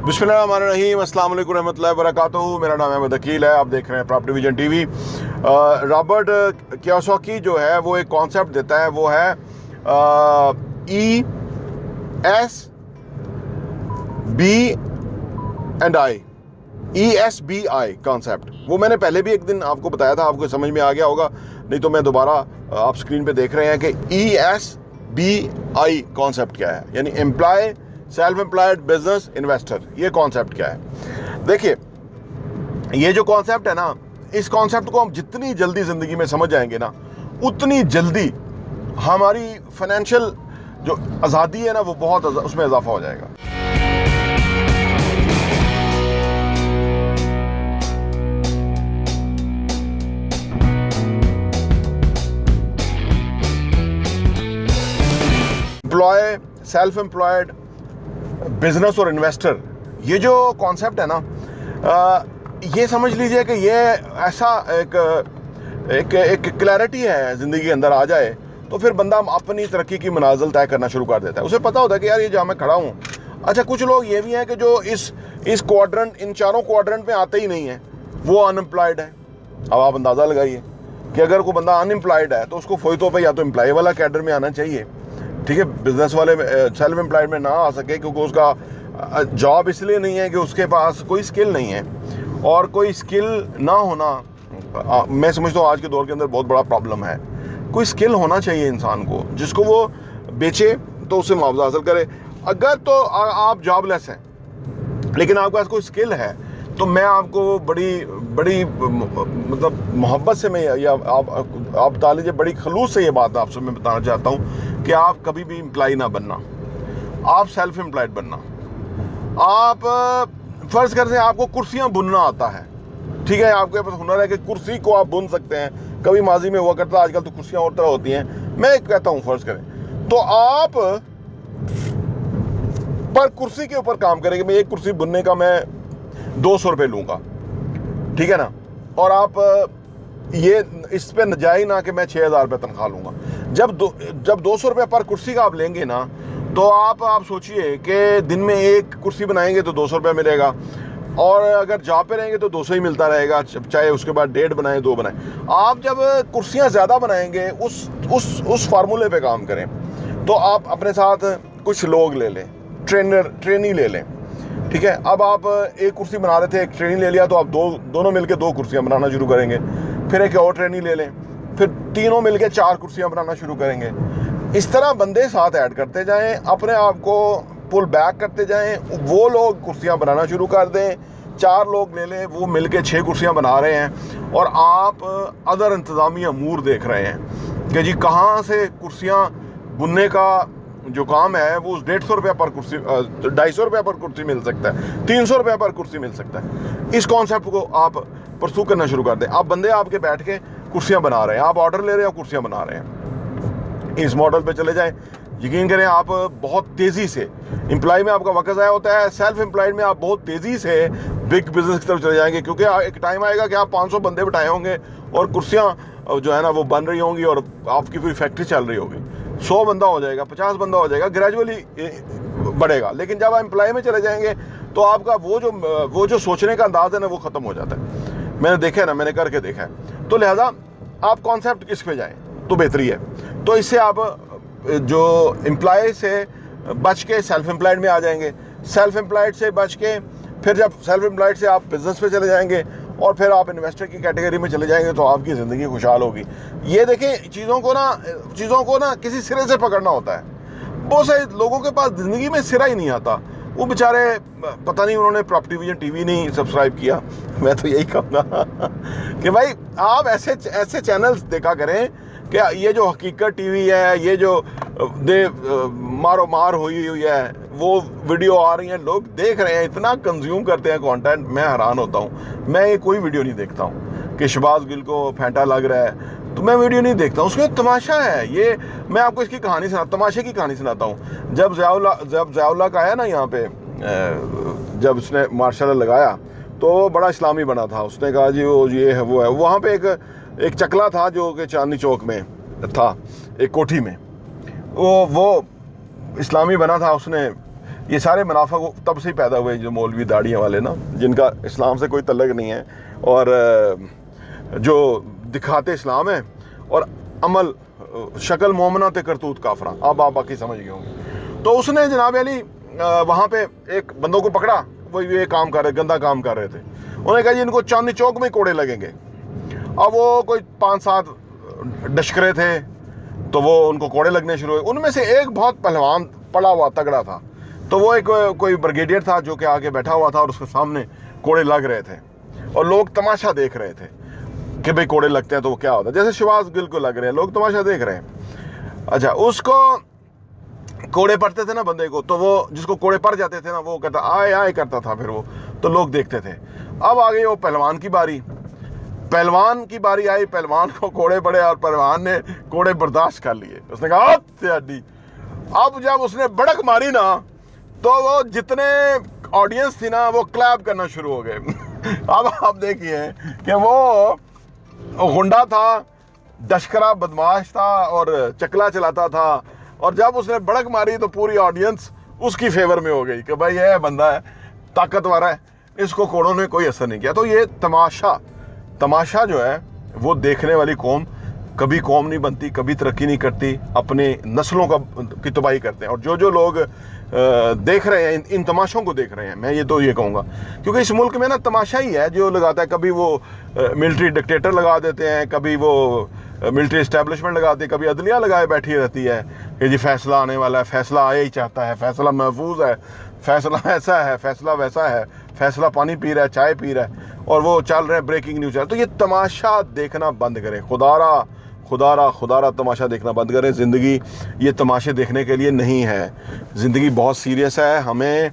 बिस्मिल्लाहिर्रहमानिर्रहीम, अस्सलाम वालेकुम रहमतुल्लाहि व बरकातुहू। मेरा नाम अहमद अकील है, आप देख रहे हैं property vision TV. Robert Kiyosaki जो है वो एक कॉन्सेप्ट देता है, वो है ESBI कॉन्सेप्ट। वो मैंने पहले भी एक दिन आपको बताया था, आपको समझ में आ गया होगा, नहीं तो मैं दोबारा आप स्क्रीन पे देख रहे हैं कि ESBI कॉन्सेप्ट क्या है, यानी employ, self employed, business, investor. ये कॉन्सेप्ट क्या है? देखिए, ये जो कॉन्सेप्ट है ना, इस कॉन्सेप्ट को हम जितनी जल्दी जिंदगी में समझ जाएंगे ना, उतनी जल्दी हमारी फाइनेंशियल जो आज़ादी है ना, वो बहुत उसमें इजाफा हो जाएगा। एम्प्लॉय, सेल्फ एम्प्लॉयड, बिजनेस और इन्वेस्टर, ये जो कॉन्सेप्ट है ना, ये समझ लीजिए कि ये ऐसा एक क्लैरिटी है ज़िंदगी के अंदर आ जाए तो फिर बंदा अपनी तरक्की की मनाजिल तय करना शुरू कर देता है। उसे पता होता है कि यार ये जहाँ मैं खड़ा हूँ। अच्छा, कुछ लोग ये भी हैं कि जो इस क्वाड्रेंट, इन चारों क्वाड्रेंट में आते ही नहीं है, वो अनएम्प्लॉयड है। अब आप अंदाज़ा लगाइए कि अगर कोई बंदा अनएम्प्लॉयड है तो उसको फ़ौरी तौर पर या तो एम्प्लॉय वाला कैडर में आना चाहिए, ठीक है, बिजनेस वाले में, सेल्फ एम्प्लॉयड में ना आ सके, क्योंकि उसका जॉब इसलिए नहीं है कि उसके पास कोई स्किल नहीं है। और कोई स्किल ना होना, मैं समझता हूँ आज के दौर के अंदर बहुत बड़ा प्रॉब्लम है। कोई स्किल होना चाहिए इंसान को, जिसको वो बेचे तो उससे मुआवजा हासिल करे। अगर तो आप जॉबलेस हैं लेकिन आपके पास कोई स्किल है, तो मैं आपको बड़ी मतलब मोहब्बत से, मैं या आप बता लीजिए, बड़ी खलूस से ये बात आपसे मैं बताना चाहता हूँ कि आप कभी भी एम्प्लॉय ना बनना, आप सेल्फ एम्प्लॉयड बनना। आप फर्ज करते हैं आपको कुर्सियाँ बुनना आता है, ठीक है, आपके पास हुनर है कि कुर्सी को आप बुन सकते हैं। कभी माजी में हुआ करता, आजकल तो कुर्सियाँ और तरह होती हैं। मैं कहता हूँ फर्ज करें तो आप पर कुर्सी के ऊपर काम करेंगे। मैं एक कुर्सी बुनने का मैं 200 रुपये लूँगा, ठीक है ना, और आप ये इस पे न जाए ना कि मैं 6,000 रुपये तनख्वाह लूँगा। जब 200 रुपये पर कुर्सी का आप लेंगे ना, तो आप सोचिए कि दिन में एक कुर्सी बनाएंगे तो 200 रुपये मिलेगा, और अगर जॉब पे रहेंगे तो 200 ही मिलता रहेगा, चाहे उसके बाद 1.5 बनाएं, 2 बनाएं। आप जब कुर्सियाँ ज़्यादा बनाएंगे, उस फार्मूले पे काम करें, तो आप अपने साथ कुछ लोग ले लें, ट्रेनी ले लें, ठीक है। अब आप एक कुर्सी बना रहे थे, एक ट्रेनी ले लिया, तो आप दोनों मिलके 2 कुर्सियाँ बनाना शुरू करेंगे। फिर एक और ट्रेनी ले लें, फिर तीनों मिलके 4 कुर्सियाँ बनाना शुरू करेंगे। इस तरह बंदे साथ ऐड करते जाएं, अपने आप को पुल बैक करते जाएं। वो लोग कुर्सियाँ बनाना शुरू कर दें, 4 लोग ले लें, वो मिलके 6 कुर्सियाँ बना रहे हैं, और आप अदर इंतज़ामी अमूर देख रहे हैं कि जी कहाँ से कुर्सियाँ बुनने का जो काम है वो 150 रुपये पर कुर्सी, 250 रुपये पर कुर्सी मिल सकता है, 300 रुपये पर कुर्सी मिल सकता है। इस कॉन्सेप्ट को आप परसू करना शुरू कर दें। आप बंदे आपके बैठ के कुर्सियाँ बना रहे हैं, आप ऑर्डर ले रहे हैं, कुर्सियाँ बना रहे हैं, इस मॉडल पे चले जाएं। यकीन करें, आप बहुत तेज़ी से, एम्प्लॉय में आपका वक्त ज़ाया होता है, सेल्फ एम्प्लॉयड में आप बहुत तेज़ी से बिग बिजनेस की तरफ चले जाएंगे, क्योंकि एक टाइम आएगा कि आप 500 बंदे बिठाए होंगे और कुर्सियाँ जो है ना वो बन रही होंगी, और आपकी पूरी फैक्ट्री चल रही होगी। 100 बंदा हो जाएगा, 50 बंदा हो जाएगा, ग्रेजुअली बढ़ेगा। लेकिन जब आप एम्प्लॉय में चले जाएंगे तो आपका वो जो सोचने का अंदाज़ है ना, वो ख़त्म हो जाता है। मैंने देखा है ना, मैंने करके देखा है। तो लिहाजा आप कॉन्सेप्ट किस पे जाएं तो बेहतरी है। तो इससे आप जो एम्प्लॉय से बच के सेल्फ एम्प्लॉयड में आ जाएंगे, सेल्फ एम्प्लॉयड से बच के फिर जब सेल्फ एम्प्लॉयड से आप बिजनेस पे चले जाएंगे, और फिर आप इन्वेस्टर की कैटेगरी में चले जाएंगे, तो आपकी ज़िंदगी खुशहाल होगी। ये देखें, चीज़ों को ना किसी सिरे से पकड़ना होता है। बहुत सारे लोगों के पास ज़िंदगी में सिरा ही नहीं आता, वो बेचारे पता नहीं उन्होंने प्रॉपर्टी विजन टीवी नहीं सब्सक्राइब किया। मैं तो यही कहूँगा कि भाई आप ऐसे चैनल्स देखा करें कि ये जो हकीकत टीवी है, ये जो मारो मार हुई है, वो वीडियो आ रही हैं, लोग देख रहे हैं, इतना कंज्यूम करते हैं कंटेंट, मैं हैरान होता हूँ। मैं ये कोई वीडियो नहीं देखता हूँ कि शहबाज गिल को फेंटा लग रहा है, तो मैं वीडियो नहीं देखता हूँ। उसमें तमाशा है। ये मैं आपको इसकी कहानी तमाशे की कहानी सुनाता हूँ। जब ज़ियाउल्लाह का आया ना यहाँ पे, जब उसने मार्शल लगाया तो बड़ा इस्लामी बना था। उसने कहा जी वो ये है वो है। वहाँ पे एक चकला था जो कि चांदनी चौक में था, एक कोठी में, वो इस्लामी बना था। उसने ये सारे मुनाफिक तब से ही पैदा हुए जो मौलवी दाढ़ियाँ वाले ना, जिनका इस्लाम से कोई तल्लुक़ नहीं है और जो दिखाते इस्लाम है और अमल शक्ल मोमना ते करतूत काफरा। अब आप बाकी समझ गए होंगे। तो उसने जनाब अली वहाँ पे एक बंदों को पकड़ा, वो ये काम कर रहे, गंदा काम कर रहे थे। उन्होंने कहा जी इनको चांदनी चौक में कोड़े लगेंगे। अब वो कोई 5-7 डशकरे थे, तो वो उनको कोड़े लगने शुरू हुए। उनमें से एक बहुत पहलवान पड़ा हुआ तगड़ा था, तो वो एक कोई ब्रिगेडियर था जो कि आगे बैठा हुआ था और उसके सामने कोड़े लग रहे थे और लोग तमाशा देख रहे थे कि भाई कोड़े लगते हैं तो वो क्या होता है। जैसे शहबाज गिल को लग रहे हैं, लोग तमाशा देख रहे हैं। अच्छा, उसको कोड़े पड़ते थे ना बंदे को, तो वो जिसको कोड़े पड़ जाते थे ना, वो कहता आए आए करता था, फिर वो तो लोग देखते थे। अब आ गई वो पहलवान की बारी। पहलवान की बारी आई, पहलवान को कोड़े पड़े और पहलवान ने कोड़े बर्दाश्त कर लिए। उसने कहा हड्डी। अब जब उसने बड़क मारी ना, तो वो जितने ऑडियंस थी ना वो क्लैप करना शुरू हो गए। अब आप देखिए कि वो गुंडा था, दशकरा बदमाश था और चकला चलाता था, और जब उसने बड़क मारी तो पूरी ऑडियंस उसकी फेवर में हो गई कि भाई यह बंदा है, ताकतवर है, इसको कोड़ों ने कोई असर नहीं किया। तो ये तमाशा जो है वो देखने वाली कौम कभी कौम नहीं बनती, कभी तरक्की नहीं करती, अपने नस्लों की तबाही करते हैं। और जो लोग देख रहे हैं, इन तमाशों को देख रहे हैं, मैं ये कहूँगा, क्योंकि इस मुल्क में ना तमाशा ही है जो लगाता है। कभी वो मिलिट्री डिक्टेटर लगा देते हैं, कभी वो मिलिट्री इस्टेब्लिशमेंट लगाते हैं, कभी अदलिया लगाए बैठी रहती है कि जी फैसला आने वाला है, फैसला आया ही चाहता है, फैसला महफूज है, फैसला ऐसा है, फैसला वैसा है, फैसला पानी पी रहा है, चाय पी रहा है, और वो चल रहे हैं ब्रेकिंग न्यूज़। तो ये तमाशा देखना बंद करें, खुदारा तमाशा देखना बंद करें। ज़िंदगी ये तमाशे देखने के लिए नहीं है, ज़िंदगी बहुत सीरियस है। हमें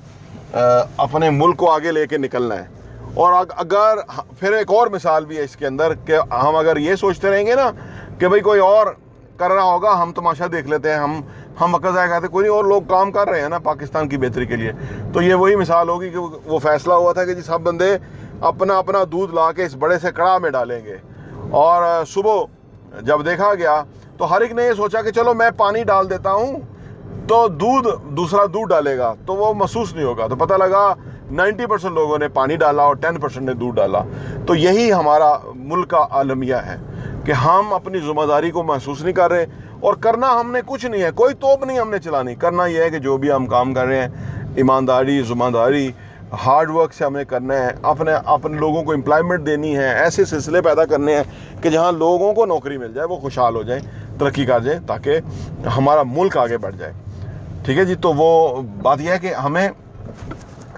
अपने मुल्क को आगे लेके निकलना है। और अगर फिर एक और मिसाल भी है इसके अंदर कि हम अगर ये सोचते रहेंगे ना कि भाई कोई और कर रहा होगा, हम तमाशा देख लेते हैं, हम वक्त ज़ाया करते, कोई नहीं, और लोग काम कर रहे हैं ना पाकिस्तान की बेहतरी के लिए, तो ये वही मिसाल होगी कि वो फैसला हुआ था कि जी सब बंदे अपना अपना दूध ला के इस बड़े से कड़ा में डालेंगे। और सुबह जब देखा गया तो हर एक ने ये सोचा कि चलो मैं पानी डाल देता हूँ तो दूसरा दूध डालेगा तो वो महसूस नहीं होगा। तो पता लगा 90% लोगों ने पानी डाला और 10% ने दूध डाला। तो यही हमारा मुल्क का आलमिया है कि हम अपनी ज़िम्मेदारी को महसूस नहीं कर रहे, और करना हमने कुछ नहीं है, कोई तोप नहीं हमने चलानी। करना यह है कि जो भी हम काम कर रहे हैं, ईमानदारी, ज़िम्मेदारी, हार्ड वर्क से हमें करना है, अपने लोगों को एम्प्लॉयमेंट देनी है, ऐसे सिलसिले पैदा करने हैं कि जहां लोगों को नौकरी मिल जाए, वो खुशहाल हो जाए, तरक्की कर जाए, ताकि हमारा मुल्क आगे बढ़ जाए। ठीक है जी। तो वो बात यह है कि हमें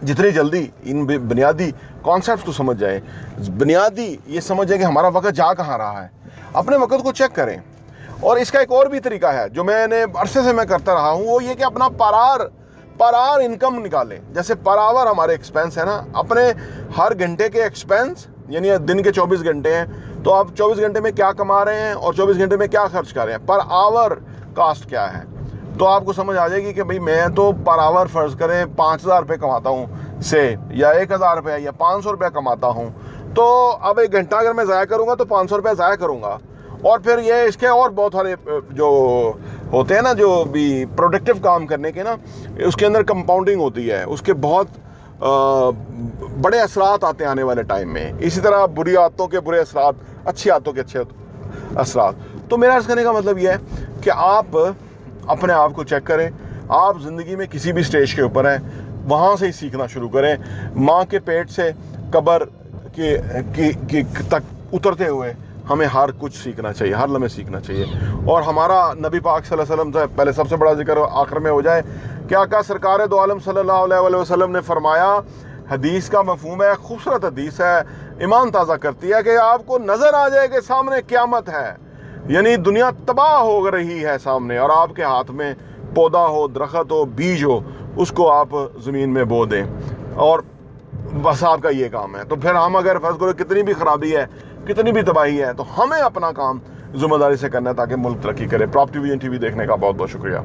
जितनी जल्दी इन बुनियादी कॉन्सेप्ट को समझ जाए, बुनियादी ये समझ जाए कि हमारा वक्त जा कहाँ रहा है, अपने वक्त को चेक करें। और इसका एक और भी तरीका है जो मैंने अरसे से मैं करता रहा हूँ, वो ये कि अपना पर इनकम निकालें। जैसे पर आवर हमारे एक्सपेंस है ना, अपने हर घंटे के एक्सपेंस, यानी दिन के 24 घंटे हैं, तो आप 24 घंटे में क्या कमा रहे हैं और 24 घंटे में क्या खर्च कर रहे हैं, पर आवर कास्ट क्या है, तो आपको समझ आ जाएगी कि भाई मैं तो पर आवर फ़र्ज़ करें 5,000 रुपये कमाता हूँ से, या 1,000 रुपये या 500 रुपये कमाता हूँ, तो अब 1 घंटा अगर मैं ज़ाया करूँगा तो 500 रुपये ज़ाया करूँगा। और फिर ये इसके और बहुत सारे जो होते हैं ना, जो भी प्रोडक्टिव काम करने के ना, उसके अंदर कंपाउंडिंग होती है, उसके बहुत बड़े असरात आते हैं आने वाले टाइम में। इसी तरह बुरी आदतों के बुरे असरात, अच्छी आदतों के अच्छे असरात। तो मेरा अर्ज़ करने का मतलब यह है कि आप अपने आप को चेक करें। आप ज़िंदगी में किसी भी स्टेज के ऊपर हैं, वहाँ से ही सीखना शुरू करें। माँ के पेट से कब्र की तक उतरते हुए हमें हर कुछ सीखना चाहिए, हर लम्हे सीखना चाहिए। और हमारा नबी पाक सल्लल्लाहु अलैहि वसल्लम से पहले सबसे बड़ा जिक्र आखिर में हो जाए कि आका सरकार दो आलम सल्लल्लाहु अलैहि वसल्लम ने फरमाया, हदीस का मफहूम है, खूबसूरत हदीस है, ईमान ताज़ा करती है कि आपको नज़र आ जाए कि सामने क़यामत है, यानी दुनिया तबाह हो रही है सामने, और आपके हाथ में पौधा हो, दरख्त हो, बीज हो, उसको आप ज़मीन में बो दें, और बस आपका ये काम है। तो फिर हम अगर फर्ज करो कितनी भी ख़राबी है, कितनी भी तबाही है, तो हमें अपना काम ज़िम्मेदारी से करना है ताकि मुल्क तरक्की करे। प्रॉप टीवी देखने का बहुत बहुत शुक्रिया।